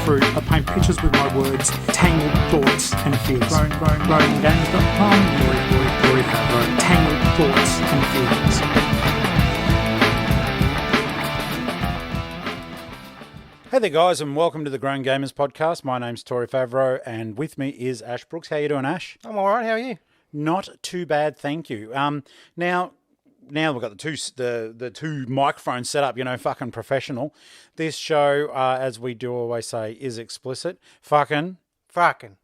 fruit. I paint pictures with my words, tangled thoughts and fears. Growinggames.com, Rory Favreau. Tangled thoughts and feelings. Hey there guys, and welcome to the Grown Gamers podcast. My name's Tori Favreau and with me is Ash Brooks. How you doing, Ash? I'm alright, how are you? Not too bad, thank you. Now we've got the two microphones set up, fucking professional. This show, as we do always say, is explicit. Fucking. But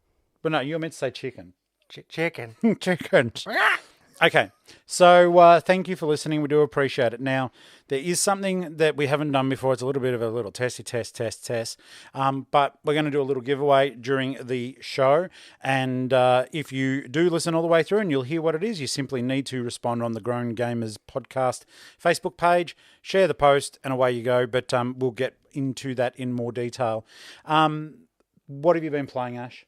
no, you were meant to say chicken. Chicken. Chicken. Okay, so thank you for listening. We do appreciate it. Now, there is something that we haven't done before. It's a little bit of a little testy test. But we're going to do a little giveaway during the show. And if you do listen all the way through and you'll hear what it is, you simply need to respond on the Grown Gamers podcast Facebook page, share the post, and away you go. But we'll get into that in more detail. What have you been playing, Ash?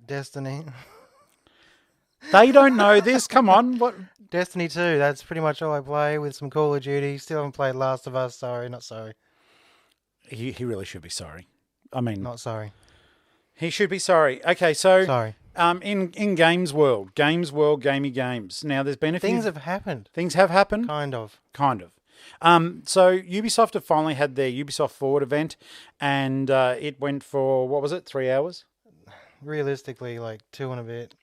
Destiny. They don't know this. Come on. What? Destiny 2, that's pretty much all I play with some Call of Duty. Still haven't played Last of Us. Sorry, not sorry. He really should be sorry. I mean... Not sorry. He should be sorry. Okay, so... Sorry. In Games World, Gamey Games. Now, there's been a few... Things have happened. Things have happened? Kind of. So Ubisoft have finally had their Ubisoft Forward event, and it went for, 3 hours? Realistically, like 2 and a bit.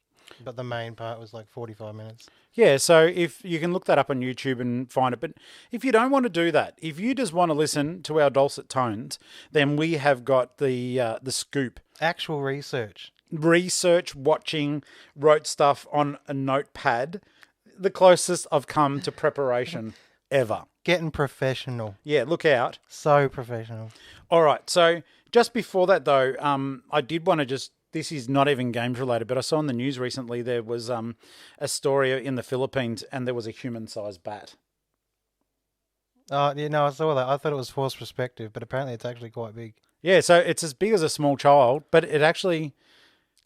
But the main part was like 45 minutes. Yeah, so if you can look that up on YouTube and find it. But if you don't want to do that, if you just want to listen to our dulcet tones, then we have got the scoop. Actual research. Watching, wrote stuff on a notepad. The closest I've come to preparation ever. Getting professional. Yeah, look out. So professional. All right, so just before that though, I did want to just... This is not even games related, but I saw in the news recently there was a story in the Philippines and there was a human-sized bat. Oh, yeah, no, I saw that. I thought it was forced perspective, but apparently it's actually quite big. Yeah, so it's as big as a small child, but it actually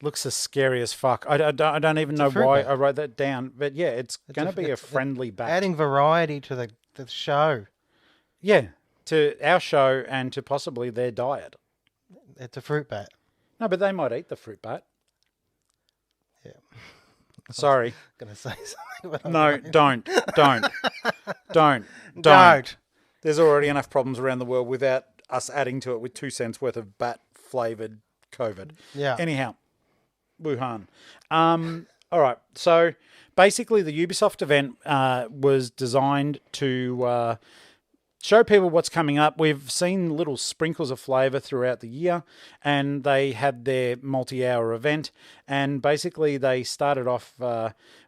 looks as scary as fuck. I don't even know why I wrote that down, but yeah, it's going to be a friendly bat. Adding variety to the show. Yeah, to our show and to possibly their diet. It's a fruit bat. No, but they might eat the fruit bat. Yeah. Sorry. I was going to say something. But no, don't. There's already enough problems around the world without us adding to it with 2 cents worth of bat-flavoured COVID. Yeah. Anyhow, Wuhan. All right. So basically the Ubisoft event was designed to... show people what's coming up. We've seen little sprinkles of flavour throughout the year, and they had their multi-hour event, and basically they started off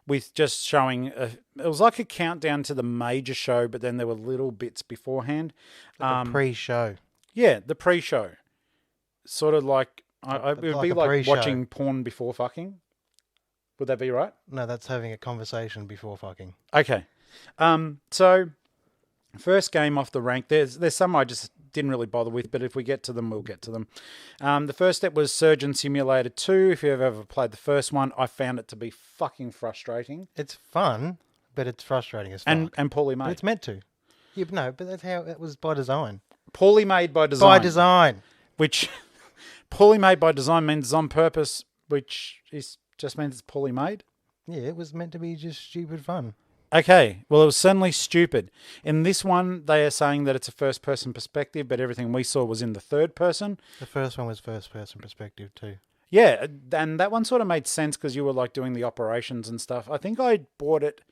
with just showing, it was like a countdown to the major show, but then there were little bits beforehand. Like a pre-show. Yeah, the pre-show. Sort of like, it would be like watching porn before fucking. Would that be right? No, that's having a conversation before fucking. Okay. So... First game off the rank, there's some I just didn't really bother with, but if we get to them, we'll get to them. The first step was Surgeon Simulator 2. If you've ever played the first one, I found it to be fucking frustrating. It's fun, but it's frustrating as fuck. And poorly made. But it's meant to. Yeah, but no, but that's how it was by design. Poorly made by design. By design. Which, poorly made by design means on purpose, which just means it's poorly made. Yeah, it was meant to be just stupid fun. Okay, well, it was certainly stupid. In this one, they are saying that it's a first-person perspective, but everything we saw was in the third person. The first one was first-person perspective too. Yeah, and that one sort of made sense because you were like doing the operations and stuff. I think I bought it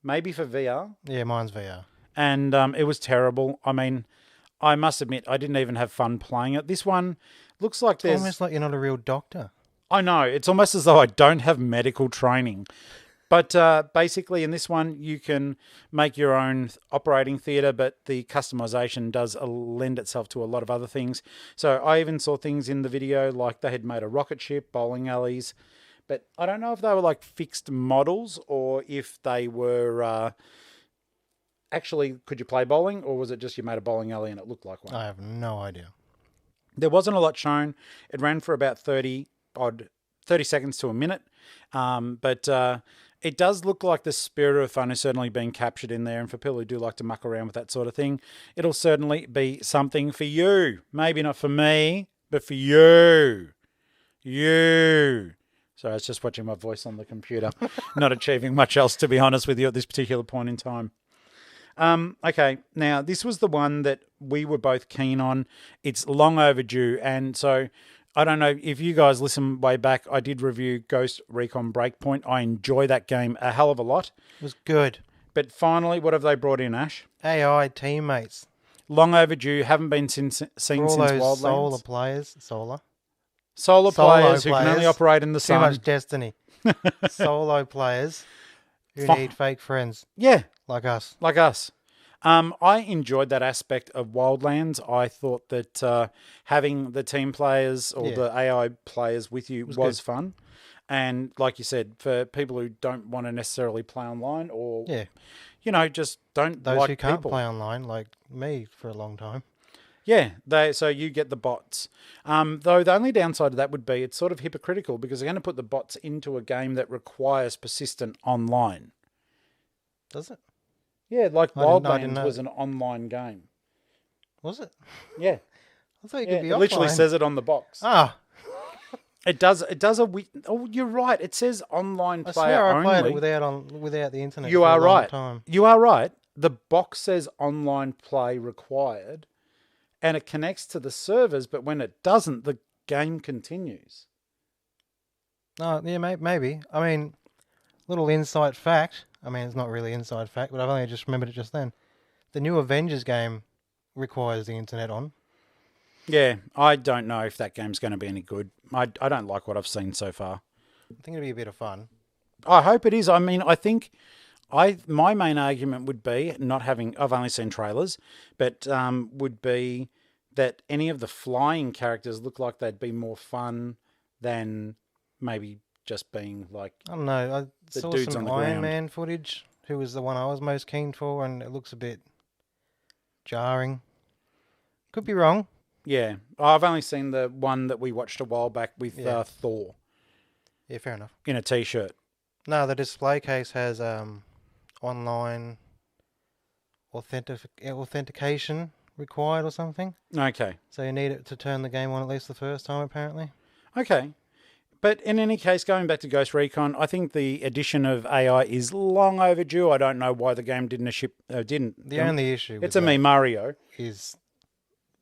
maybe for VR. Yeah, mine's VR. And it was terrible. I mean, I must admit, I didn't even have fun playing it. This one looks like it's almost like you're not a real doctor. I know. It's almost as though I don't have medical training. But basically in this one, you can make your own operating theatre, but the customization does lend itself to a lot of other things. So I even saw things in the video like they had made a rocket ship, bowling alleys. But I don't know if they were like fixed models or if they were actually, could you play bowling? Or was it just you made a bowling alley and it looked like one? I have no idea. There wasn't a lot shown. It ran for about 30 seconds to a minute. But It does look like the spirit of fun is certainly being captured in there, and for people who do like to muck around with that sort of thing, it'll certainly be something for you. Maybe not for me, but for you. You. So I was just watching my voice on the computer, not achieving much else, to be honest with you, at this particular point in time. Okay, now this was the one that we were both keen on. It's long overdue, and so I don't know if you guys listen way back. I did review Ghost Recon Breakpoint. I enjoy that game a hell of a lot. It was good. But finally, what have they brought in, Ash? AI teammates. Long overdue. Haven't been seen since Wildlands. Solar players. Solar Players who can players. only operate in the Too sun. much Destiny. Solo players who need fake friends. Yeah. Like us. Like us. I enjoyed that aspect of Wildlands. I thought that having the team players or the AI players with you was fun. And like you said, for people who don't want to necessarily play online or, just don't Those like who can't people. play online, like me for a long time. Yeah, so you get the bots. Though the only downside of that would be it's sort of hypocritical because they're going to put the bots into a game that requires persistent online. Does it? Yeah, like I didn't Wildlands know. was an online game. Was it? Yeah. I thought you could be It literally offline. says it on the box. Ah, It does oh, you're right. It says online I player swear I only. played it without the internet. You for are a long right. Time. You are right. The box says online play required and it connects to the servers, but when it doesn't, the game continues. Oh, yeah, maybe. I mean, little inside fact. I mean, it's not really inside fact, but I've only just remembered it just then. The new Avengers game requires the internet on. Yeah, I don't know if that game's going to be any good. I don't like what I've seen so far. I think it'll be a bit of fun. I hope it is. I mean, I think my main argument would be not having. I've only seen trailers, but would be that any of the flying characters look like they'd be more fun than maybe just being like. I don't know. I The saw dudes some on the Iron ground. Man footage, who was the one I was most keen for, and it looks a bit jarring. Could be wrong. Yeah, I've only seen the one that we watched a while back with Thor Yeah, fair enough. in a t-shirt. No, the display case has online authentication required or something. Okay. So you need it to turn the game on at least the first time, apparently. Okay. But in any case, going back to Ghost Recon, I think the addition of AI is long overdue. I don't know why the game didn't. The only issue It's with a me, Mario. is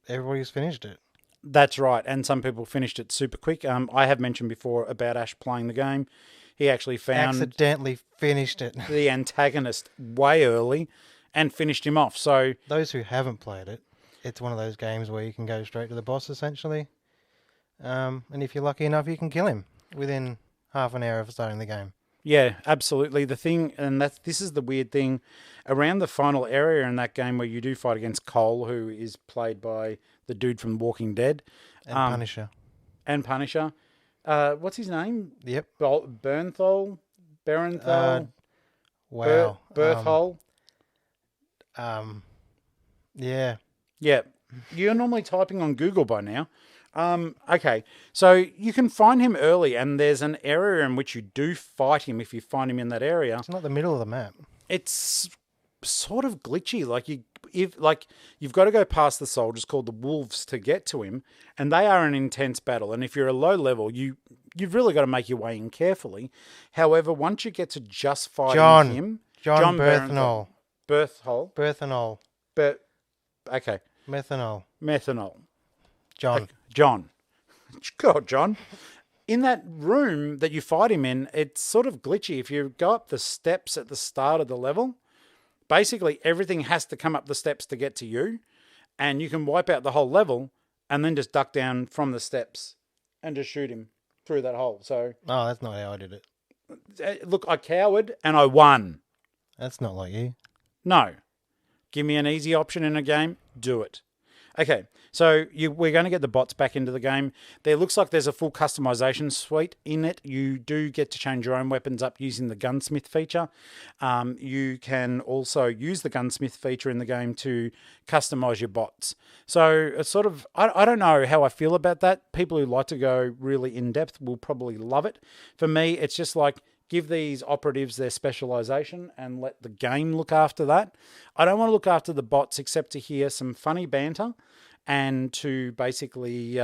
everybody's finished it. That's right. And some people finished it super quick. I have mentioned before about Ash playing the game. He actually found Accidentally finished it. the antagonist way early and finished him off. So Those who haven't played it, it's one of those games where you can go straight to the boss, essentially. And if you're lucky enough, you can kill him within half an hour of starting the game. yeah, absolutely. The thing, and this is the weird thing, around the final area in that game where you do fight against Cole, who is played by the dude from Walking Dead. And Punisher. And Punisher. What's his name? Yep. Bernthal? Wow. Berthol? Yeah. Yeah. You're normally typing on Google by now. Okay. So you can find him early, and there's an area in which you do fight him if you find him in that area. It's not the middle of the map. It's sort of glitchy. You've got to go past the soldiers called the Wolves to get to him, and they are an intense battle. And if you're a low level, you've really got to make your way in carefully. However, once you get to just fighting him, John Berthnol. Berthol. Okay. Methanol. John. John. God, John. In that room that you fight him in, it's sort of glitchy. If you go up the steps at the start of the level, basically everything has to come up the steps to get to you, and you can wipe out the whole level and then just duck down from the steps and just shoot him through that hole. So, Oh, that's not how I did it. look, I cowered and I won. That's not like you. No. Give me an easy option in a game, do it. Okay, so we're going to get the bots back into the game. There looks like there's a full customization suite in it. You do get to change your own weapons up using the gunsmith feature. You can also use the gunsmith feature in the game to customize your bots. So it's sort of, I don't know how I feel about that. People who like to go really in depth will probably love it. For me, it's just like, give these operatives their specialization and let the game look after that. I don't want to look after the bots except to hear some funny banter and to basically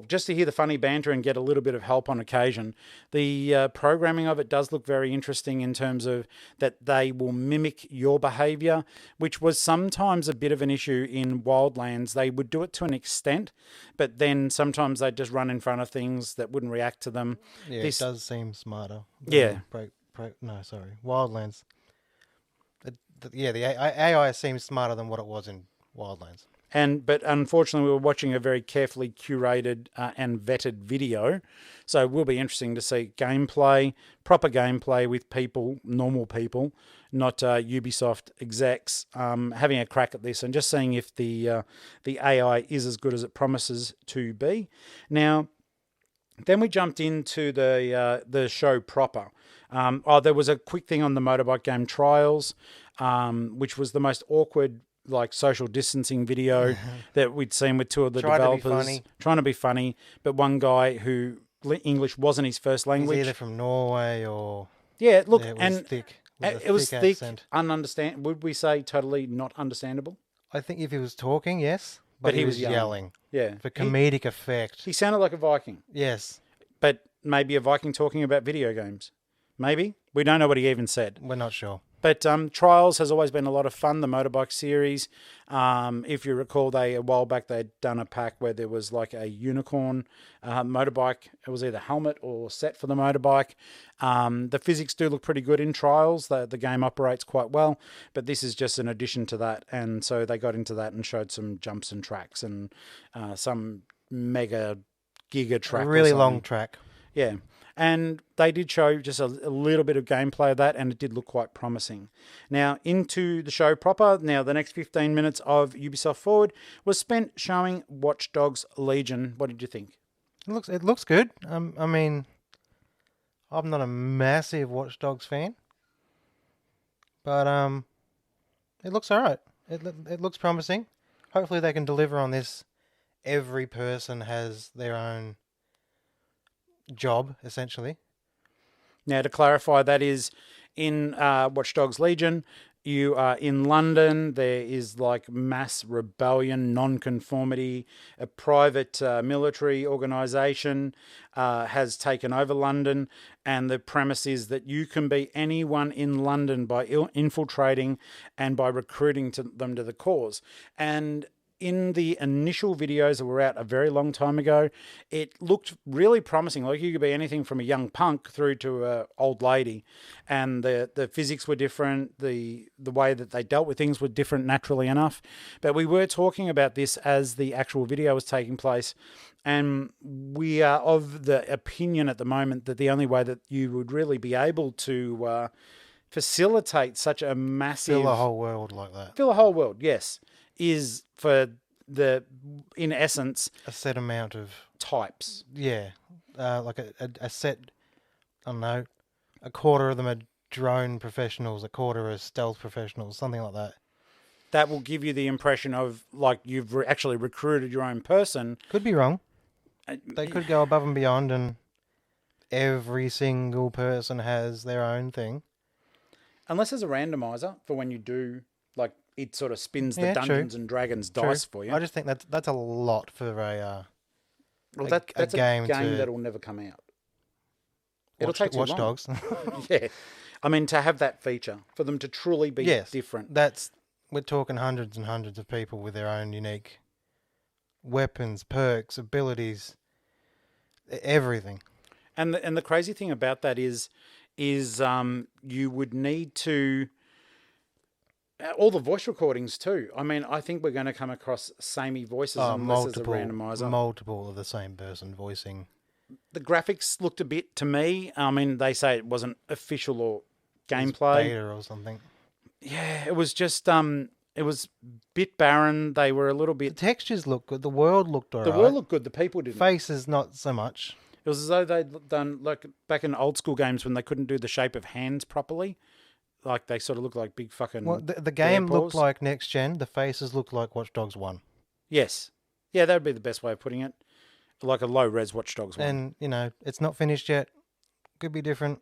just to hear the funny banter and get a little bit of help on occasion. The programming of it does look very interesting in terms of that they will mimic your behavior, which was sometimes a bit of an issue in Wildlands. They would do it to an extent, but then sometimes they'd just run in front of things that wouldn't react to them. Yeah, it does seem smarter. Yeah. Wildlands. The AI seems smarter than what it was in Wildlands. But unfortunately, we were watching a very carefully curated and vetted video. So it will be interesting to see gameplay, proper gameplay with people, normal people, not Ubisoft execs, having a crack at this and just seeing if the AI is as good as it promises to be. Now, then we jumped into the show proper. There was a quick thing on the motorbike game Trials, which was the most awkward social distancing video that we'd seen with two of the developers trying to be funny, but one guy who English wasn't his first language. He's either from Norway or it was thick. It was thick, would we say totally not understandable? I think if he was talking, yes, but he was yelling. Yeah, for comedic effect. He sounded like a Viking. Yes, but maybe a Viking talking about video games. Maybe we don't know what he even said. We're not sure. But Trials has always been a lot of fun, the motorbike series. If you recall, a while back they'd done a pack where there was like a unicorn motorbike. It was either helmet or set for the motorbike. The physics do look pretty good in Trials. The game operates quite well, but this is just an addition to that. And so they got into that and showed some jumps and tracks and some mega giga track. A really long track. Yeah. And they did show just a little bit of gameplay of that, and it did look quite promising. Now, into the show proper. Now, the next 15 minutes of Ubisoft Forward was spent showing Watch Dogs Legion. What did you think? It looks good. I mean, I'm not a massive Watch Dogs fan, but it looks all right. It looks promising. Hopefully, they can deliver on this. Every person has their own job, essentially. Now, to clarify, that is in Watch Dogs Legion, you are in London. There is like mass rebellion, non-conformity. A private military organisation has taken over London, and the premise is that you can be anyone in London by infiltrating and by recruiting them to the cause. And in the initial videos that were out a very long time ago, it looked really promising. Like you could be anything from a young punk through to an old lady, and the physics were different. The way that they dealt with things were different, naturally enough. But we were talking about this as the actual video was taking place, and we are of the opinion at the moment that the only way that you would really be able to facilitate such a massive... Fill a whole world like that. Fill a whole world, yes. Is for in essence, a set amount of types. Yeah, like a set. I don't know. A quarter of them are drone professionals. A quarter are stealth professionals. Something like that. That will give you the impression of like you've actually recruited your own person. Could be wrong. They could go above and beyond, and every single person has their own thing. Unless there's a randomizer for when you do, like, it sort of spins the Dungeons and Dragons dice for you. I just think that's a lot for a that's a game that'll never come out. It'll take too long. Watch Dogs. Yeah. I mean, to have that feature, for them to truly be different. We're talking hundreds and hundreds of people with their own unique weapons, perks, abilities, everything. And the crazy thing about that is you would need to... all the voice recordings too. I mean, I think we're going to come across samey voices unless there's a randomizer. Multiple of the same person voicing. The graphics looked a bit, to me, I mean, they say it wasn't official or gameplay. Beta or something. Yeah, it was just, it was a bit barren. They were a little bit... The textures looked good. The world looked all right. The world looked good. The people didn't. Faces, not so much. It was as though they'd done, like, back in old school games when they couldn't do the shape of hands properly. Like, they sort of look like big fucking... Well, the game looked like next gen. The faces looked like Watch Dogs 1. Yes. Yeah, that would be the best way of putting it. Like a low-res Watch Dogs 1. And, it's not finished yet. Could be different.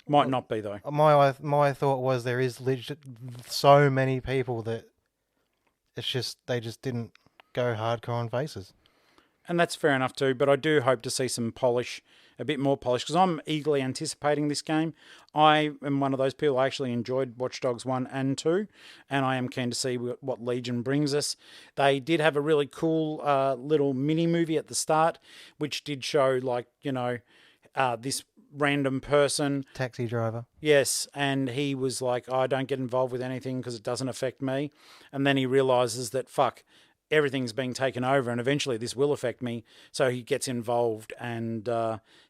Might not be though. My thought was there is legit so many people that it's just they just didn't go hardcore on faces. And that's fair enough too, but I do hope to see some polish, a bit more polish, because I'm eagerly anticipating this game. I am one of those people. I actually enjoyed Watch Dogs 1 and 2, and I am keen to see what Legion brings us. They did have a really cool little mini-movie at the start, which did show, like, this random person. Taxi driver. Yes, and he was like, I don't get involved with anything because it doesn't affect me. And then he realises that, fuck, everything's being taken over and eventually this will affect me. So he gets involved and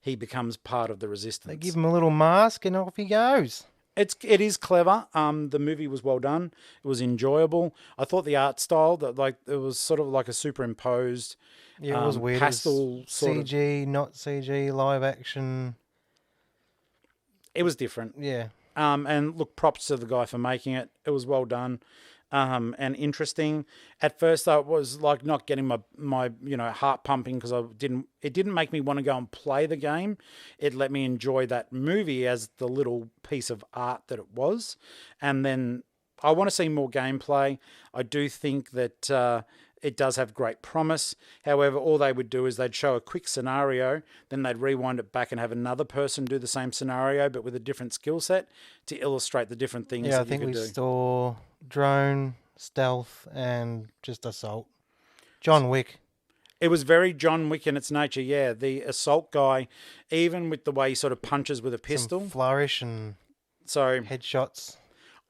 he becomes part of the resistance. They give him a little mask and off he goes. It is clever. The movie was well done. It was enjoyable. I thought the art style, that like it was sort of like a superimposed Yeah, it was weird. pastel It was sort of... CG, not CG, live action. It was different. Yeah. And look, props to the guy for making it. It was well done. And interesting. At first, I was like not getting my heart pumping because it didn't make me want to go and play the game. It let me enjoy that movie as the little piece of art that it was. And then I want to see more gameplay. I do think that it does have great promise. However, all they would do is they'd show a quick scenario, then they'd rewind it back and have another person do the same scenario, but with a different skill set to illustrate the different things Yeah, that I think you could we do. saw drone, stealth, and just assault. John Wick. It was very John Wick in its nature, yeah. The assault guy, even with the way he sort of punches with a pistol. Some flourish and So headshots.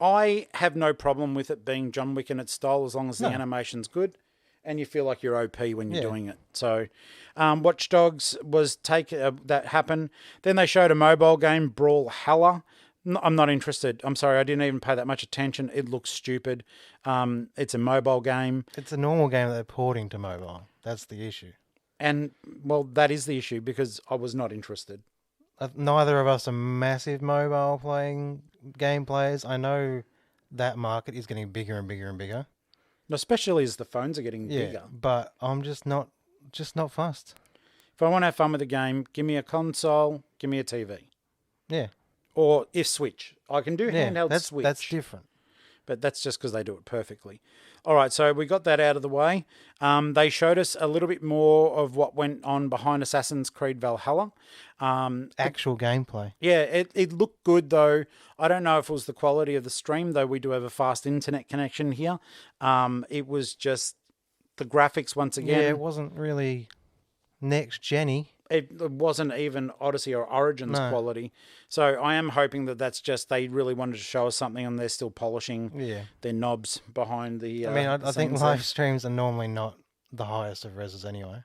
I have no problem with it being John Wick in its style as long as the No. animation's good and you feel like you're OP when you're Yeah. doing it. So Watch Dogs was that happened. Then they showed a mobile game, Brawl Halla. I'm not interested. I'm sorry, I didn't even pay that much attention. It looks stupid. It's a mobile game. It's a normal game that they're porting to mobile. That's the issue. And, well, that is the issue because I was not interested. Neither of us are massive mobile playing game players. I know that market is getting bigger and bigger and bigger. Especially as the phones are getting bigger. But I'm just not fussed. If I want to have fun with a game, give me a console, give me a TV. Yeah. Or if Switch. I can do Yeah, handheld that's, Switch. That's different. But that's just because they do it perfectly. All right, so we got that out of the way. They showed us a little bit more of what went on behind Assassin's Creed Valhalla. Actual gameplay. Yeah, it looked good, though. I don't know if it was the quality of the stream, though we do have a fast internet connection here. It was just the graphics once again. Yeah, it wasn't really next-gen-y. It wasn't even Odyssey or Origins quality. So I am hoping that that's just they really wanted to show us something and they're still polishing their knobs behind the I mean, I think scenes live there. streams are normally not the highest of reses anyway.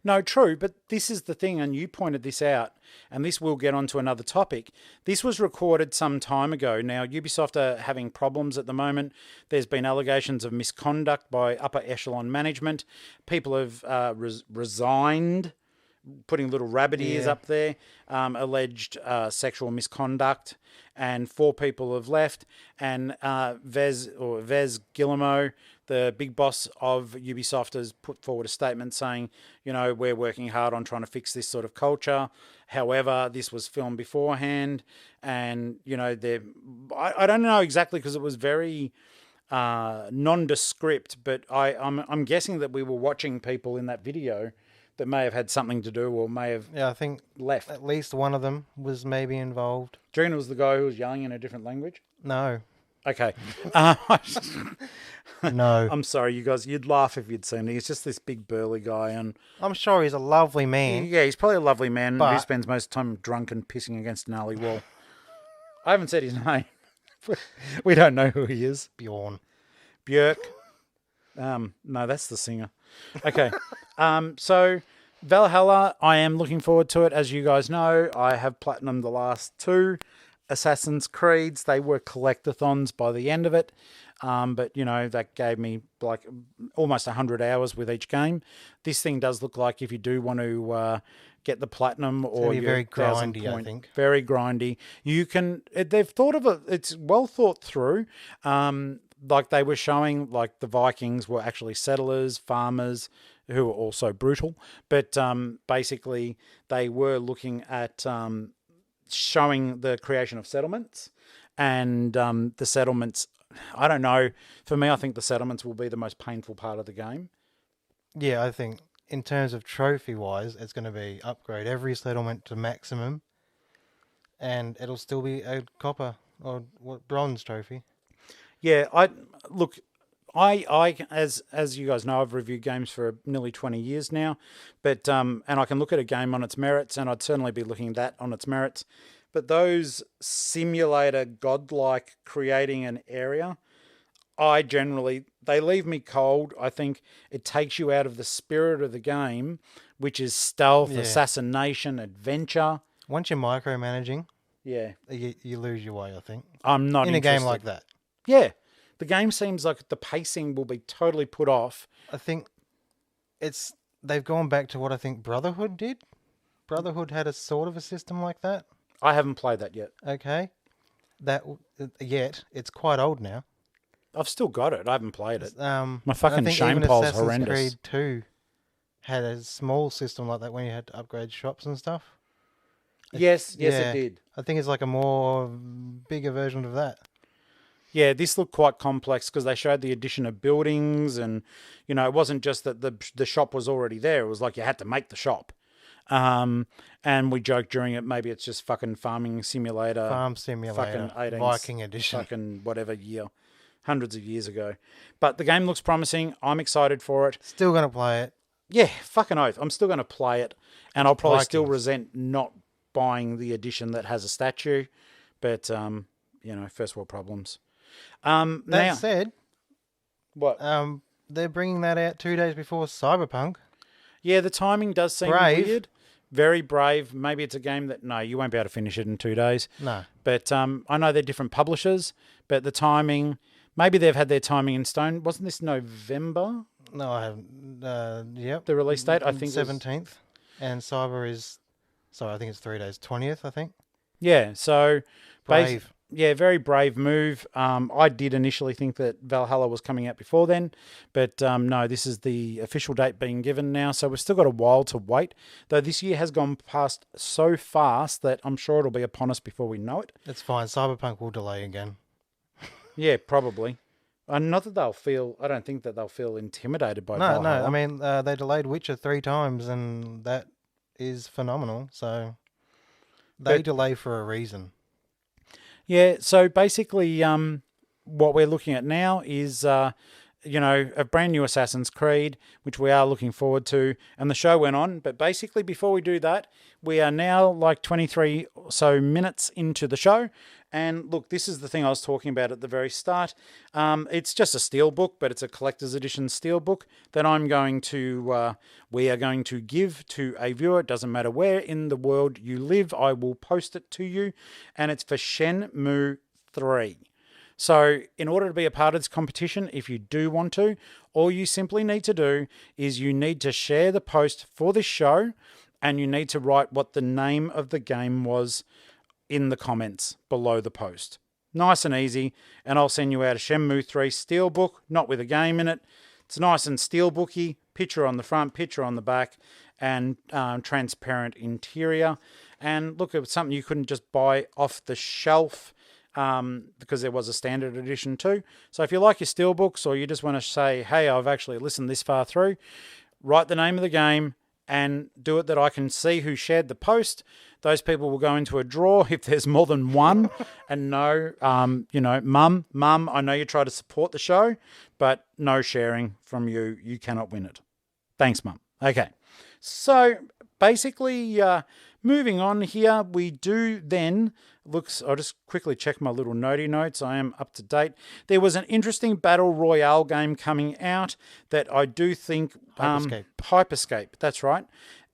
No, true, but this is the thing, and you pointed this out, and this will get onto another topic. This was recorded some time ago. Now, Ubisoft are having problems at the moment. There's been allegations of misconduct by upper echelon management. People have resigned, putting little rabbit ears up there, alleged sexual misconduct, and 4 people have left. And Vez Guillemot, the big boss of Ubisoft, has put forward a statement saying, we're working hard on trying to fix this sort of culture. However, this was filmed beforehand, and I don't know exactly because it was very nondescript, but I'm guessing that we were watching people in that video that may have had something to do or may have I think left. at least one of them was maybe involved. Do you reckon it was the guy who was yelling in a different language? No. Okay. No. I'm sorry, you guys. You'd laugh if you'd seen him. He's just this big burly guy, and I'm sure he's a lovely man. yeah, he's probably a lovely man who But- spends most of the time drunk and pissing against an alley wall. I haven't said his name. We don't know who he is. Bjorn. Björk. No, that's the singer. Okay. So Valhalla, I am looking forward to it. As you guys know, I have platinumed the last 2 Assassin's Creeds. They were collectathons by the end of it. But, that gave me like almost 100 hours with each game. This thing does look like if you do want to get the platinum or be your very 1,000 grindy, I point, think. very grindy. You can. They've thought of it. It's well thought through. Like they were showing, like the Vikings were actually settlers, farmers who were also brutal. But basically, they were looking at showing the creation of settlements, and the settlements. I don't know. For me, I think the settlements will be the most painful part of the game. Yeah, I think in terms of trophy-wise, it's going to be upgrade every settlement to maximum, and it'll still be a copper or bronze trophy. Yeah, as you guys know, I've reviewed games for nearly 20 years now, but and I can look at a game on its merits, and I'd certainly be looking at that on its merits. But those simulator godlike creating an area, they leave me cold. I think it takes you out of the spirit of the game, which is stealth, assassination, adventure. Once you're micromanaging, Yeah, you lose your way, I think. I'm not in interested. a game like that. Yeah, the game seems like the pacing will be totally put off. I think they've gone back to what I think Brotherhood did. Brotherhood had a sort of a system like that. I haven't played that yet. Okay, it's quite old now. I've still got it. I haven't played it. My fucking shame pole's horrendous. Creed 2 had a small system like that when you had to upgrade shops and stuff. Yes, it did. I think it's like a more bigger version of that. Yeah, this looked quite complex because they showed the addition of buildings, and it wasn't just that the shop was already there. It was like you had to make the shop. And we joked during it, maybe it's just fucking farm simulator, fucking 18th, Viking edition, fucking whatever year, hundreds of years ago. But the game looks promising. I'm excited for it. Still gonna play it. Yeah, fucking oath. I'm still gonna play it, and I'll probably Vikings. still resent not buying the edition that has a statue. But first world problems. That said, what? They're bringing that out 2 days before Cyberpunk. Yeah, the timing does seem Brave. weird. Very brave. Maybe it's a game that, no, you won't be able to finish it in 2 days. No. But I know they're different publishers, but the timing, maybe they've had their timing in stone. Wasn't this November? No, I haven't. Yep. The release date, I think 17th. And Cyber is, I think it's 3 days. 20th, I think. Yeah, so... Brave. Yeah, very brave move. I did initially think that Valhalla was coming out before then, but no, this is the official date being given now, so we've still got a while to wait, though this year has gone past so fast that I'm sure it'll be upon us before we know it. It's fine. Cyberpunk will delay again. Yeah, probably. Not that I don't think that they'll feel intimidated by Valhalla. No, I mean, they delayed Witcher 3 times, and that is phenomenal, so they delay for a reason. Yeah, so basically what we're looking at now is, a brand new Assassin's Creed, which we are looking forward to, and the show went on. But basically, before we do that, we are now like 23 or so minutes into the show. And look, this is the thing I was talking about at the very start. It's just a steelbook, but it's a collector's edition steelbook that we are going to give to a viewer. It doesn't matter where in the world you live, I will post it to you. And it's for Shenmue 3. So in order to be a part of this competition, if you do want to, all you simply need to do is you need to share the post for this show, and you need to write what the name of the game was in the comments below the post. Nice and easy, and I'll send you out a Shenmue 3 steelbook, not with a game in it. It's nice and steelbooky, picture on the front, picture on the back, and transparent interior. And look, it was something you couldn't just buy off the shelf, because there was a standard edition too. So if you like your steelbooks, or you just want to say, hey, I've actually listened this far through, write the name of the game and do it that I can see who shared the post. Those people will go into a draw if there's more than one. And no, Mum, I know you try to support the show, but no sharing from you. You cannot win it. Thanks, Mum. Okay. So basically, moving on here, we do then... I'll just quickly check my little notey notes. I am up to date. There was an interesting Battle Royale game coming out that I do think... HyperScape, that's right.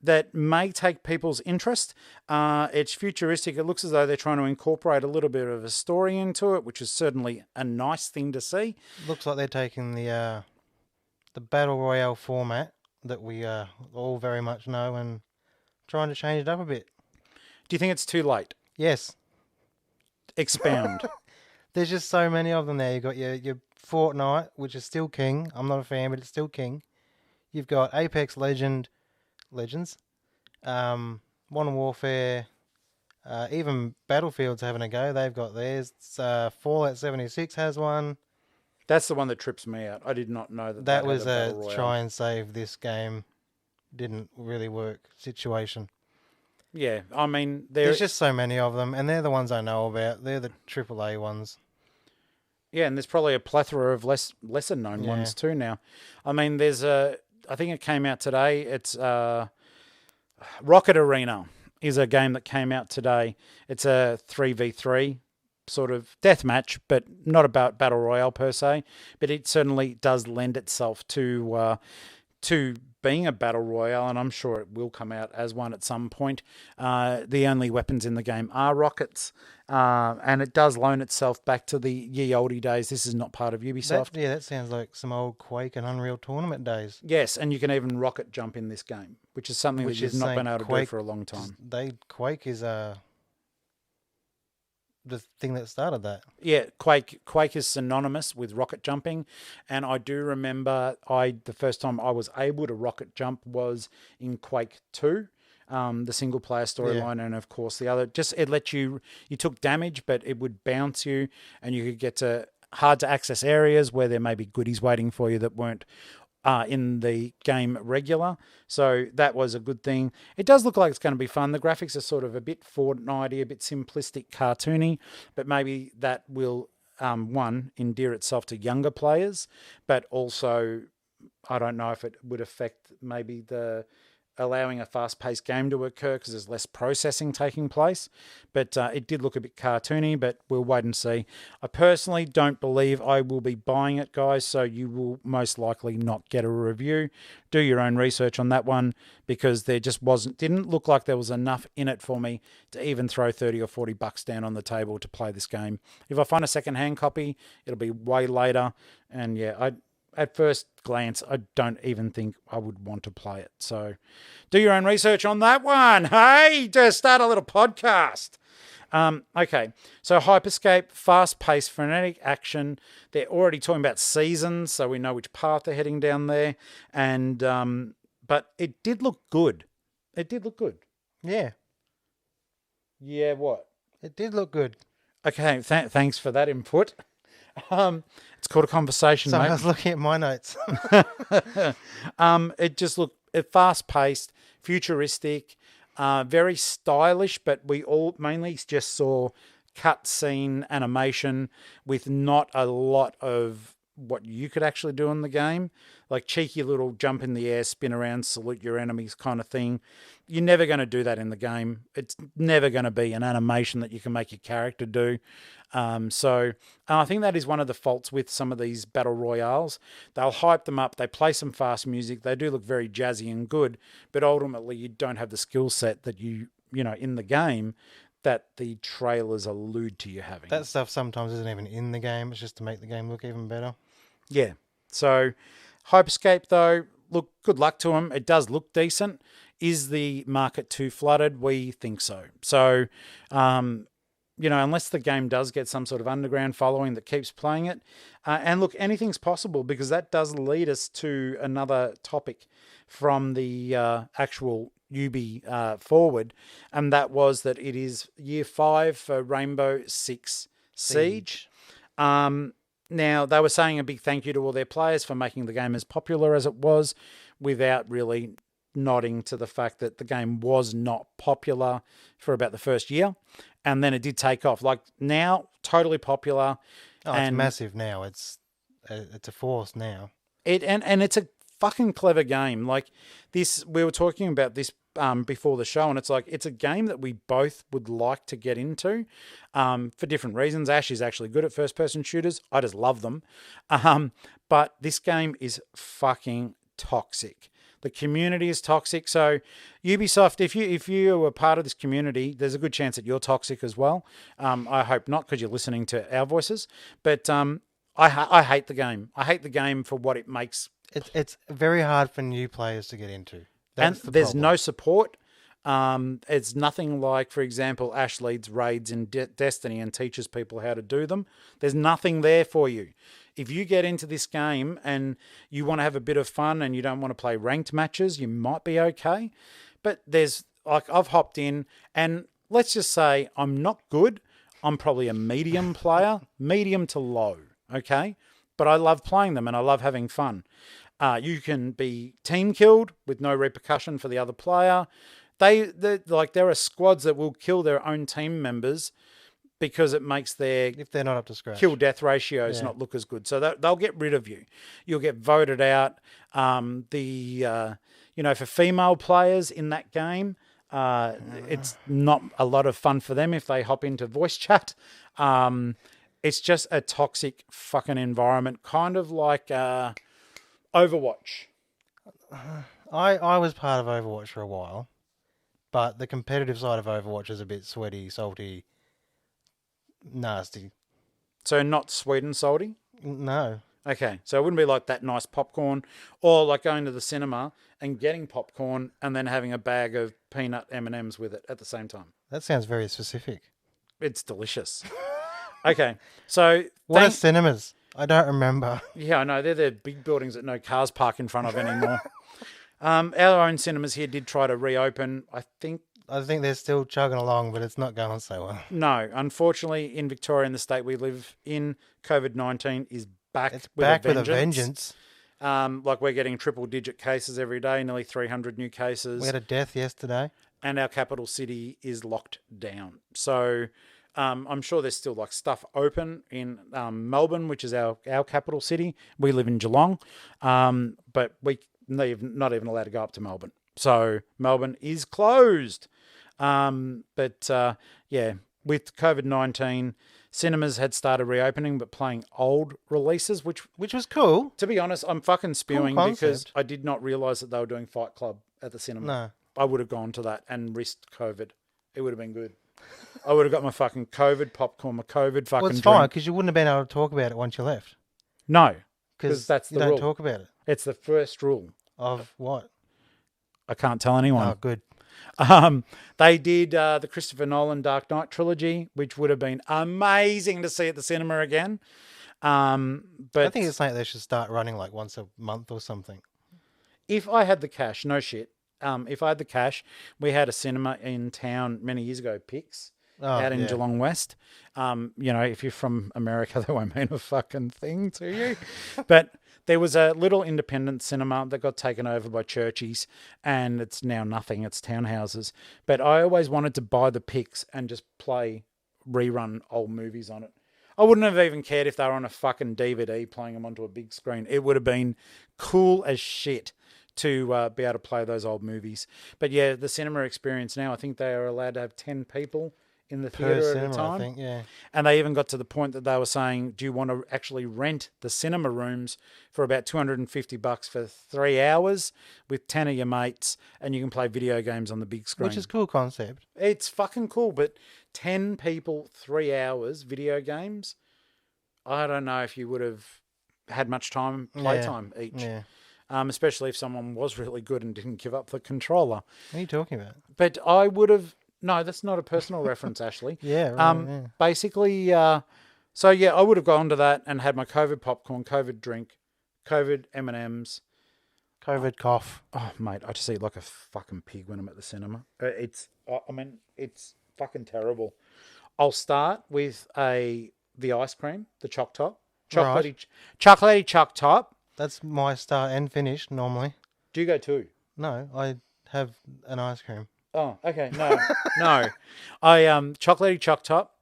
That may take people's interest. It's futuristic. It looks as though they're trying to incorporate a little bit of a story into it, which is certainly a nice thing to see. Looks like they're taking the Battle Royale format that we all very much know and trying to change it up a bit. Do you think it's too late? Yes. Expound. There's just so many of them there. You've got your Fortnite, which is still king. I'm not a fan, but it's still king. You've got Apex Legends, Modern Warfare, Even Battlefield's having a go. They've got theirs. Fallout 76 has one. That's the one that trips me out. I did not know that That had was a battle a royale. try and save this game. Didn't really work situation. Yeah, I mean, There's just so many of them, and they're the ones I know about. They're the AAA ones. Yeah, and there's probably a plethora of lesser known ones too now. I mean, I think it came out today. It's Rocket Arena is a game that came out today. It's a 3v3 sort of deathmatch, but not about battle royale per se. But it certainly does lend itself to being a battle royale, and I'm sure it will come out as one at some point. The only weapons in the game are rockets, and it does loan itself back to the ye olde days. This is not part of Ubisoft. That sounds like some old Quake and Unreal Tournament days. Yes, and you can even rocket jump in this game, which is something that you've not been able to do for a long time. Quake is the thing that started that. Yeah, Quake is synonymous with rocket jumping, and I do remember the first time I was able to rocket jump was in Quake 2, the single player storyline, and of course the other. Just it let you took damage, but it would bounce you, and you could get to hard to access areas where there may be goodies waiting for you that weren't in the game regular. So that was a good thing. It does look like it's going to be fun. The graphics are sort of a bit Fortnite-y, a bit simplistic, cartoony, but maybe that will, one, endear itself to younger players, but also I don't know if it would affect maybe allowing a fast-paced game to occur because there's less processing taking place. But it did look a bit cartoony, but we'll wait and see. I personally don't believe I will be buying it, guys, so you will most likely not get a review. Do your own research on that one because there just didn't look like there was enough in it for me to even throw 30 or 40 bucks down on the table to play this game. If I find a second-hand copy, it'll be way later. And yeah, at first glance, I don't even think I would want to play it. So do your own research on that one. Hey, to start a little podcast. Okay, so HyperScape, fast-paced, frenetic action. They're already talking about seasons, so we know which path they're heading down there. And but it did look good. It did look good. Yeah. Yeah, what? It did look good. Okay, thanks for that input. It's called a conversation, So mate. I was looking at my notes. It just looked fast-paced, futuristic, very stylish, but we all mainly just saw cutscene animation with not a lot of what you could actually do in the game, like cheeky little jump in the air, spin around, salute your enemies kind of thing. You're never going to do that in the game. It's never going to be an animation that you can make your character do. So I think that is one of the faults with some of these battle royales. They'll hype them up. They play some fast music. They do look very jazzy and good, but ultimately you don't have the skill set that you know, in the game that the trailers allude to you having. That stuff sometimes isn't even in the game. It's just to make the game look even better. Yeah. So HyperScape, though, look, good luck to them. It does look decent. Is the market too flooded? We think so. So, you know, unless the game does get some sort of underground following that keeps playing it. And look, anything's possible because that does lead us to another topic from the actual Ubi forward. And that was that it is year 5 for Rainbow Six Siege. Now, they were saying a big thank you to all their players for making the game as popular as it was without really nodding to the fact that the game was not popular for about the first year. And then it did take off. Like now, totally popular. Oh, it's massive now. It's a force now. And it's a fucking clever game. Like this, we were talking about this before the show, and it's like it's a game that we both would like to get into for different reasons. Ash is actually good at first-person shooters. I just love them. But this game is fucking toxic. The community is toxic. So Ubisoft, if you are part of this community, there's a good chance that you're toxic as well. I hope not, because you're listening to our voices. But I hate the game. I hate the game for what it makes. It's very hard for new players to get into. And there's no support. It's nothing like, for example, Ash leads raids in Destiny and teaches people how to do them. There's nothing there for you. If you get into this game and you want to have a bit of fun and you don't want to play ranked matches, you might be okay. But there's, like, I've hopped in and let's just say I'm not good. I'm probably a medium player, medium to low, okay? But I love playing them and I love having fun. You can be team killed with no repercussion for the other player. There are squads that will kill their own team members because it makes their If they're not up to scratch. kill-death ratios not look as good. So they'll get rid of you. You'll get voted out. For female players in that game, it's not a lot of fun for them if they hop into voice chat. It's just a toxic fucking environment, kind of like Overwatch. I was part of Overwatch for a while, but the competitive side of Overwatch is a bit sweaty, salty, nasty. So not sweet and salty? No. Okay, so it wouldn't be like that nice popcorn, or like going to the cinema and getting popcorn and then having a bag of peanut M&Ms with it at the same time. That sounds very specific. It's delicious. Okay, so What are cinemas? I don't remember. Yeah, I know. They're the big buildings that no cars park in front of anymore. Our own cinemas here did try to reopen. I think they're still chugging along, but it's not going so well. No, unfortunately, in Victoria, in the state we live in, COVID-19 is back. It's with back a with a vengeance. We're getting triple-digit cases every day, nearly 300 new cases. We had a death yesterday. And our capital city is locked down. So I'm sure there's still like stuff open in Melbourne, which is our capital city. We live in Geelong, but we're not even allowed to go up to Melbourne. So Melbourne is closed. With COVID-19, cinemas had started reopening, but playing old releases, which was cool. To be honest, I'm fucking spewing Cool because concept. I did not realise that they were doing Fight Club at the cinema. No. I would have gone to that and risked COVID. It would have been good. I would have got my fucking COVID popcorn, my COVID fucking Well, it's fine drink. because you wouldn't have been able to talk about it once you left. No, because that's you the don't rule. talk about it. It's the first rule. Of what? I can't tell anyone. Oh, good. They did the Christopher Nolan Dark Knight trilogy, which would have been amazing to see at the cinema again. But I think it's like they should start running like once a month or something. if I had the cash, no shit. If I had the cash, we had a cinema in town many years ago, Pix, out in Geelong West. If you're from America, that won't mean a fucking thing to you. But there was a little independent cinema that got taken over by churchies, and it's now nothing. It's townhouses. But I always wanted to buy the Pix and just rerun old movies on it. I wouldn't have even cared if they were on a fucking DVD playing them onto a big screen. It would have been cool as shit to be able to play those old movies. But yeah, the cinema experience now, I think they are allowed to have 10 people in the theatre at a time. I think, yeah. And they even got to the point that they were saying, do you want to actually rent the cinema rooms for about $250 for 3 hours with 10 of your mates, and you can play video games on the big screen. Which is a cool concept. It's fucking cool, but 10 people, 3 hours, video games, I don't know if you would have had much playtime each. Yeah. Especially if someone was really good and didn't give up the controller. What are you talking about? But I would have... No, that's not a personal reference, Ashley. Yeah, right. Yeah. Basically, I would have gone to that and had my COVID popcorn, COVID drink, COVID M&Ms. COVID cough. Oh, mate, I just eat like a fucking pig when I'm at the cinema. It's fucking terrible. I'll start with the ice cream, the choc top. Chocolatey choc top. That's my start and finish normally. Do you go too? No, I have an ice cream. Oh, okay. No, no. I chocolatey choc top.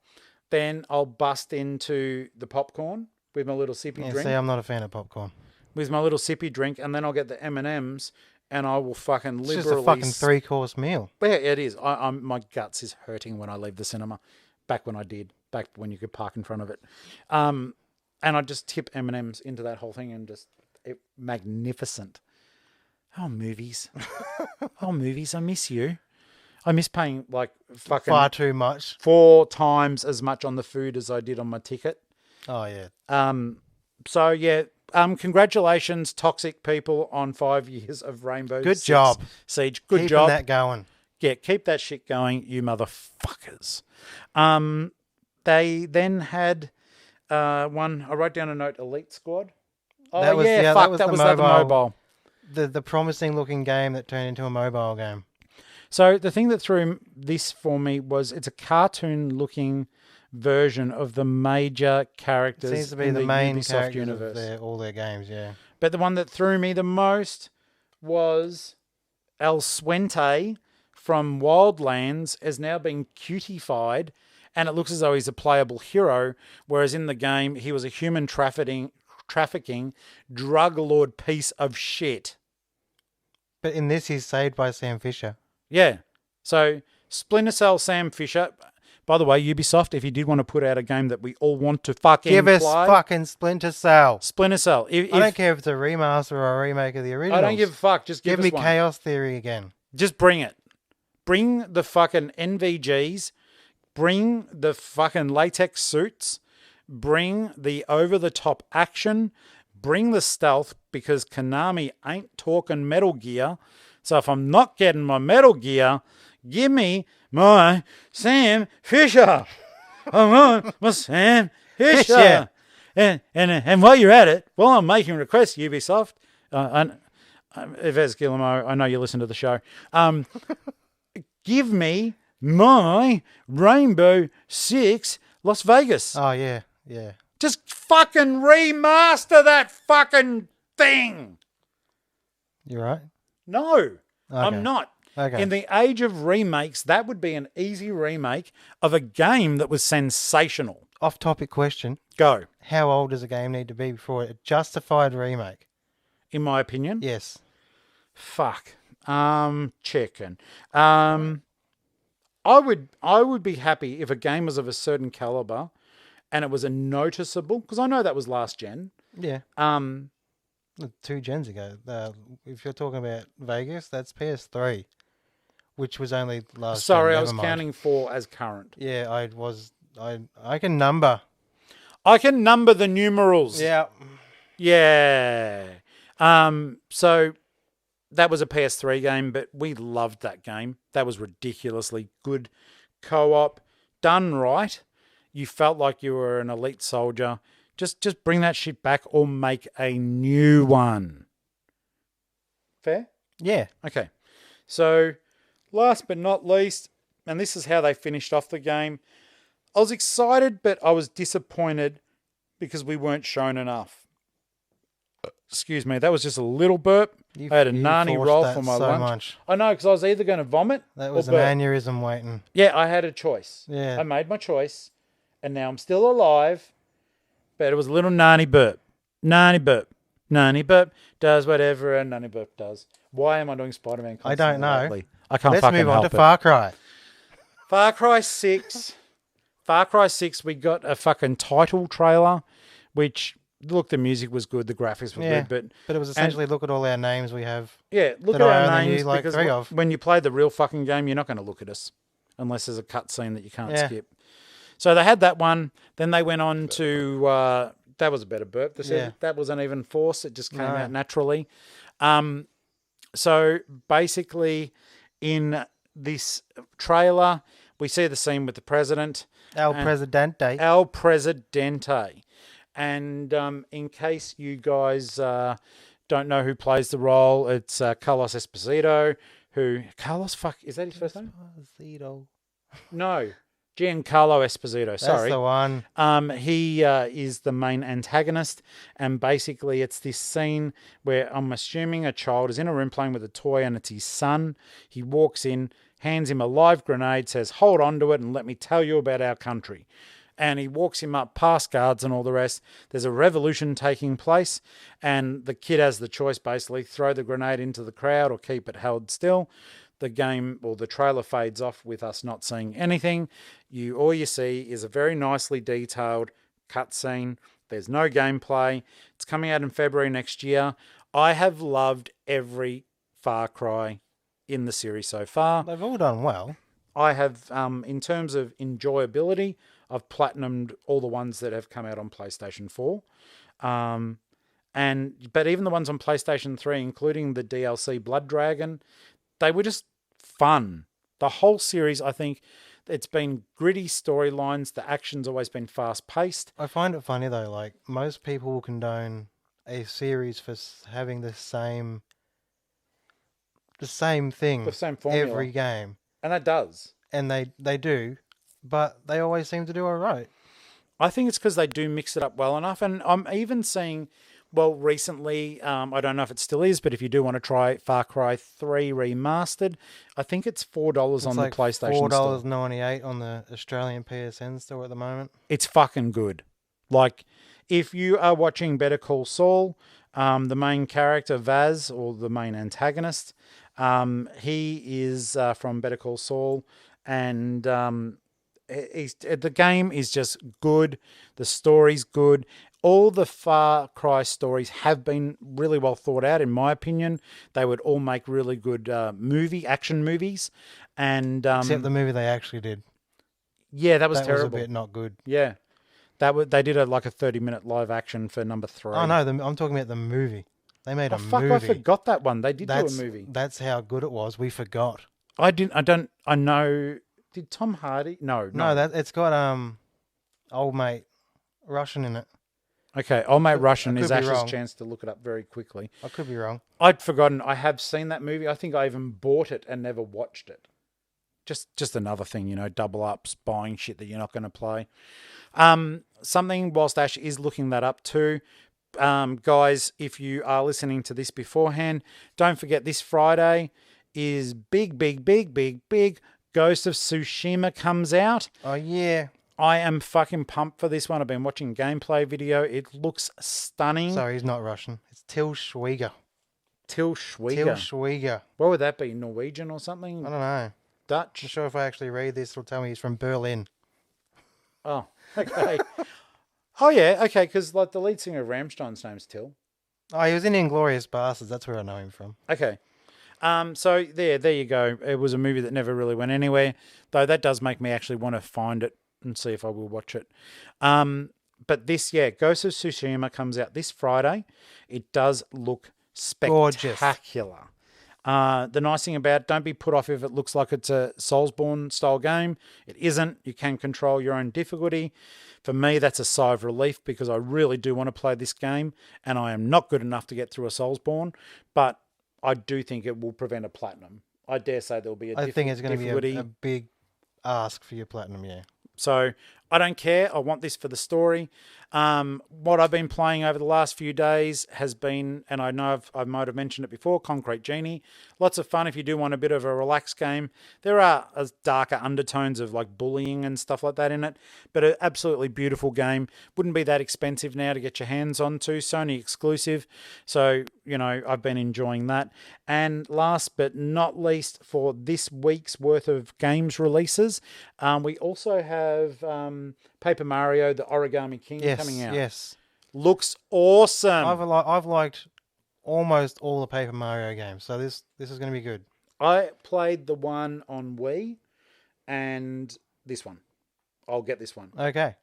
Then I'll bust into the popcorn with my little sippy drink. See, I'm not a fan of popcorn. With my little sippy drink, and then I'll get the M&Ms, and I will fucking liberally... It's just a fucking 3-course meal. Yeah, it is. My guts is hurting when I leave the cinema. Back when you could park in front of it. And I just tip M&Ms into that whole thing and just... magnificent. Oh, movies. Oh, movies. I miss you. I miss paying like fucking... Far too much. 4 times as much on the food as I did on my ticket. Oh, yeah. Congratulations, toxic people, on 5 years of Rainbow Good job. Siege. Good Keeping job. that going. Yeah, keep that shit going, you motherfuckers. They then had one, I wrote down a note, Elite Squad. Oh, that was the mobile. The promising looking game that turned into a mobile game. So the thing that threw this for me was it's a cartoon-looking version of the major characters Seems to be in the the main Ubisoft characters universe. of all their games, yeah. But the one that threw me the most was El Suente from Wildlands has now been cutified, and it looks as though he's a playable hero, whereas in the game he was a human trafficking drug lord piece of shit. But in this, he's saved by Sam Fisher. Yeah. So Splinter Cell Sam Fisher. By the way, Ubisoft, if you did want to put out a game that we all want to fucking Give us play, fucking Splinter Cell. Splinter Cell. I don't care if it's a remaster or a remake of the original. I don't give a fuck. Just give me us one. Chaos Theory again. Just bring it. Bring the fucking NVGs. Bring the fucking latex suits. Bring the over-the-top action. Bring the stealth, because Konami ain't talking Metal Gear. So if I'm not getting my Metal Gear, give me my Sam Fisher. I want my Sam Fisher. And while you're at it, while I'm making requests, Ubisoft, Vez Guillermo, I know you listen to the show. Give me my Rainbow Six Las Vegas. Oh, yeah, yeah. Just fucking remaster that fucking thing. You right? No, Okay. I'm not. Okay. In the age of remakes, that would be an easy remake of a game that was sensational. Off-topic question. Go. How old does a game need to be before a justified remake? In my opinion. Yes. Fuck. Chicken. I would be happy if a game was of a certain caliber and it was a noticeable, because I know that was last gen. Yeah. 2 gens ago. If you're talking about Vegas, that's PS3, which was only last. Sorry, gen. I was Never mind. counting 4 as current. Yeah, I can number. I can number the numerals. Yeah. Yeah. So that was a PS3 game, but we loved that game. That was ridiculously good co-op, done right. You felt like you were an elite soldier. Just bring that shit back or make a new one. Fair? Yeah. Okay. So, last but not least, and this is how they finished off the game. I was excited, but I was disappointed because we weren't shown enough. Excuse me, that was just a little burp. I had a nani forced roll that for my so lunch. much. I know, because I was either going to vomit That was or an burp. aneurysm waiting. Yeah, I had a choice. Yeah. I made my choice, and now I'm still alive, but it was a little nani burp. Nani burp. Nani burp does whatever a nani burp does. Why am I doing Spider-Man I don't constantly know. lately? I can't Let's fucking move on help to it. Far Cry. Far Cry 6. Far Cry 6, we got a fucking title trailer, which, look, the music was good, the graphics were Yeah, good, but it was essentially look at all our names we have. yeah, look that at I our only names, knew, like, because 3 of. when you play the real fucking game, you're not going to look at us unless there's a cutscene that you can't Yeah. skip. So they had that one. Then they went on to, that was a better burp. Yeah. That wasn't even forced. It just came No. out naturally. So basically, in this trailer, we see the scene with the president. El Presidente. El Presidente. And in case you guys don't know who plays the role, it's Carlos Esposito, who... Carlos, fuck, is that his first name? Esposito. No, Giancarlo Esposito, That's sorry. the one. He is the main antagonist, and basically it's this scene where I'm assuming a child is in a room playing with a toy and it's his son. He walks in, hands him a live grenade, says, hold on to it and let me tell you about our country. And he walks him up past guards and all the rest. There's a revolution taking place, and the kid has the choice, basically, throw the grenade into the crowd or keep it held still. The game, or the trailer, fades off with us not seeing anything. All you see is a very nicely detailed cutscene. There's no gameplay. It's coming out in February next year. I have loved every Far Cry in the series so far. They've all done well. I have, in terms of enjoyability, I've platinumed all the ones that have come out on PlayStation 4. But even the ones on PlayStation 3, including the DLC Blood Dragon, they were just fun. The whole series, I think, it's been gritty storylines. The action's always been fast-paced. I find it funny, though, like, most people will condone a series for having the same the same thing The same formula. every game. And that does. And they do, but they always seem to do all right. I think it's because they do mix it up well enough. And I'm even seeing, well, recently, I don't know if it still is, but if you do want to try Far Cry 3 Remastered, I think it's $4 on like the PlayStation store. $4.98 on the Australian PSN store at the moment. It's fucking good. Like, if you are watching Better Call Saul, the main character, Vaz, or the main antagonist, he is from Better Call Saul, and the game is just good. The story's good. All the Far Cry stories have been really well thought out, in my opinion. They would all make really good action movies. And Except the movie they actually did. Yeah, that was That terrible. was a bit not good. Yeah. They did like a 30-minute live action for number 3. Oh, no, I'm talking about the movie. They made a fuck, movie. I forgot that one. They did do a movie. That's how good it was. We forgot. I know. Did Tom Hardy? No. It's got old mate Russian in it. Okay, Old Mate Russian I could is be Ash's wrong. chance to look it up very quickly. I could be wrong. I'd forgotten. I have seen that movie. I think I even bought it and never watched it. Just another thing, double ups, buying shit that you're not going to play. Something whilst Ash is looking that up too. Guys, if you are listening to this beforehand, don't forget this Friday is big. Ghost of Tsushima comes out. Oh, yeah. I am fucking pumped for this one. I've been watching gameplay video. It looks stunning. Sorry, he's not Russian. It's Til Schweiger. Til Schweiger. What would that be? Norwegian or something? I don't know. Dutch? I'm sure if I actually read this, it'll tell me he's from Berlin. Oh, okay. Oh, yeah, okay, because like the lead singer of Rammstein's name's Till. Oh, he was in Inglourious Basterds. That's where I know him from. Okay. So there you go. It was a movie that never really went anywhere, though that does make me actually want to find it and see if I will watch it. But this, Ghost of Tsushima comes out this Friday. It does look spectacular. The nice thing about it, don't be put off if it looks like it's a Soulsborne style game. It isn't. You can control your own difficulty. For me, that's a sigh of relief because I really do want to play this game and I am not good enough to get through a Soulsborne, but I do think it will prevent a platinum. I dare say there'll be I think it's going to be a big ask for your platinum, yeah. So I don't care. I want this for the story. What I've been playing over the last few days has been, and I know I might have mentioned it before, Concrete Genie. Lots of fun if you do want a bit of a relaxed game. There are darker undertones of like bullying and stuff like that in it, but an absolutely beautiful game. Wouldn't be that expensive now to get your hands onto. Sony exclusive. So, I've been enjoying that. And last but not least for this week's worth of games releases, we also have Paper Mario, the Origami King coming out. Yes. Looks awesome. I've liked almost all the Paper Mario games, so this is going to be good. I played the one on Wii and this one. I'll get this one. Okay.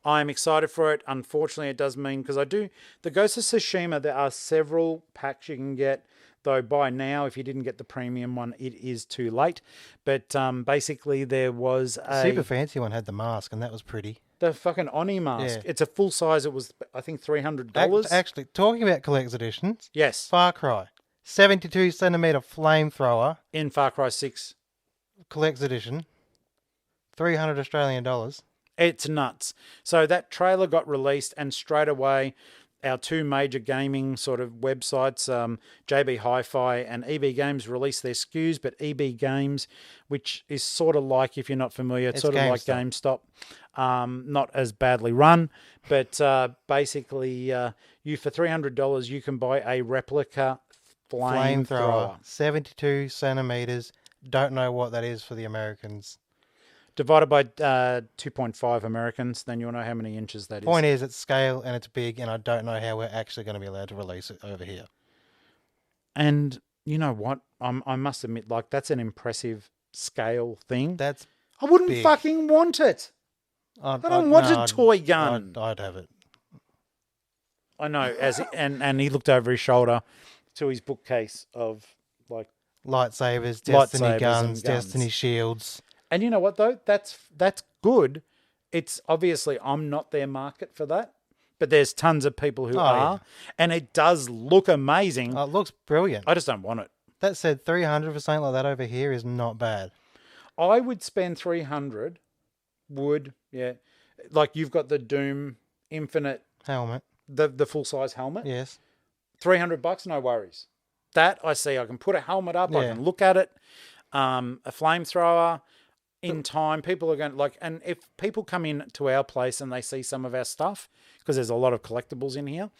I'm excited for it. Unfortunately, it does mean, because the Ghost of Tsushima, there are several packs you can get, though by now, if you didn't get the premium one, it is too late. But basically, there was The super fancy one had the mask, and that was pretty. The fucking Oni mask. Yeah. It's a full size. It was, I think, $300. Actually, talking about collector's editions. Yes. Far Cry. 72 centimeter flamethrower. In Far Cry 6. Collector's edition. $300 Australian dollars. It's nuts. So that trailer got released, and straight away, our two major gaming sort of websites, JB Hi-Fi and EB Games, released their SKUs, but EB Games, which is sort of like, if you're not familiar, it's sort of like GameStop. Not as badly run, but basically, you for $300, you can buy a replica flamethrower. 72 centimeters. Don't know what that is for the Americans. Divided by 2.5 Americans, then you'll know how many inches that is. Point is, it's scale and it's big, and I don't know how we're actually going to be allowed to release it over here. And you know what? I must admit, like, that's an impressive scale thing. I wouldn't big. Fucking want it. I don't want a toy gun. I'd have it. I know. And he looked over his shoulder to his bookcase of like lightsabers, Destiny guns, Destiny shields. And you know what though? That's good. It's obviously I'm not their market for that, but there's tons of people who are, and it does look amazing. It looks brilliant. I just don't want it. That said, 300 for something like that over here is not bad. I would spend 300. Yeah. Like you've got the Doom Infinite, Helmet. the full size helmet. Yes. $300, no worries. That I see. I can put a helmet up. I Yeah. can look at it. A flamethrower. In time, people are going and if people come in to our place and they see some of our stuff, because there's a lot of collectibles in here,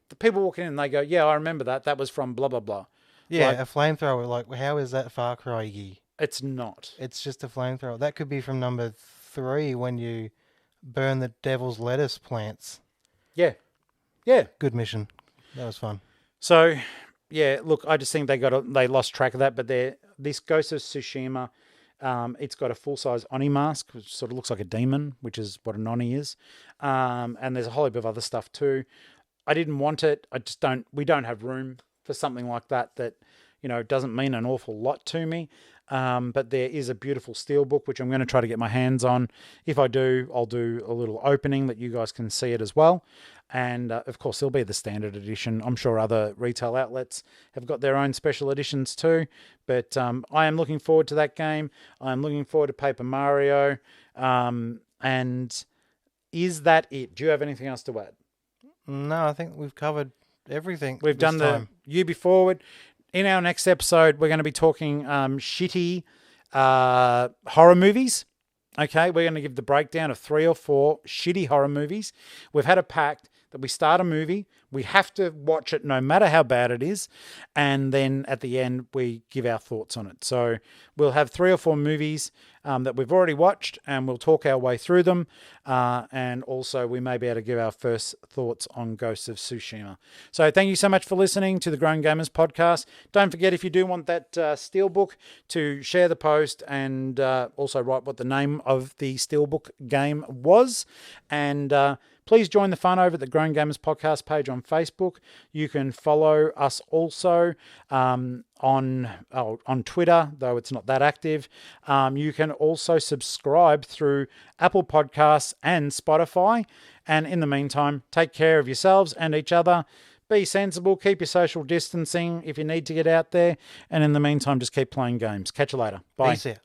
the people walk in and they go, "Yeah, I remember that. That was from blah blah blah." Yeah, Like, a flamethrower. Like, how is that Far Cry-y? it's not. It's just a flamethrower. That could be from number 3 when you burn the devil's lettuce plants. Yeah, yeah. Good mission. That was fun. So, yeah. Look, I just think they lost track of that. But this Ghost of Tsushima. It's got a full-size Oni mask, which sort of looks like a demon, which is what an Oni is. And there's a whole heap of other stuff too. I didn't want it. We don't have room for something like that doesn't mean an awful lot to me. But there is a beautiful steelbook, which I'm going to try to get my hands on. If I do, I'll do a little opening that you guys can see it as well. And of course, there'll be the standard edition. I'm sure other retail outlets have got their own special editions too. But I am looking forward to that game. I'm looking forward to Paper Mario. And is that it? Do you have anything else to add? No, I think we've covered everything. We've done time. the Ubi Forward. In our next episode, we're going to be talking shitty horror movies. Okay, we're going to give the breakdown of 3 or 4 shitty horror movies. We've had a pact that we start a movie, we have to watch it no matter how bad it is, and then at the end we give our thoughts on it. So we'll have 3 or 4 movies that we've already watched, and we'll talk our way through them, and also we may be able to give our first thoughts on Ghosts of Tsushima. So thank you so much for listening to the Grown Gamers podcast. Don't forget, if you do want that Steelbook, to share the post and also write what the name of the Steelbook game was, and please join the fun over at the Grown Gamers podcast page on Facebook. You can follow us also on Twitter, though it's not that active. You can also subscribe through Apple Podcasts and Spotify. And in the meantime, take care of yourselves and each other. Be sensible, keep your social distancing if you need to get out there. And in the meantime, just keep playing games. Catch you later. Bye. Peace out.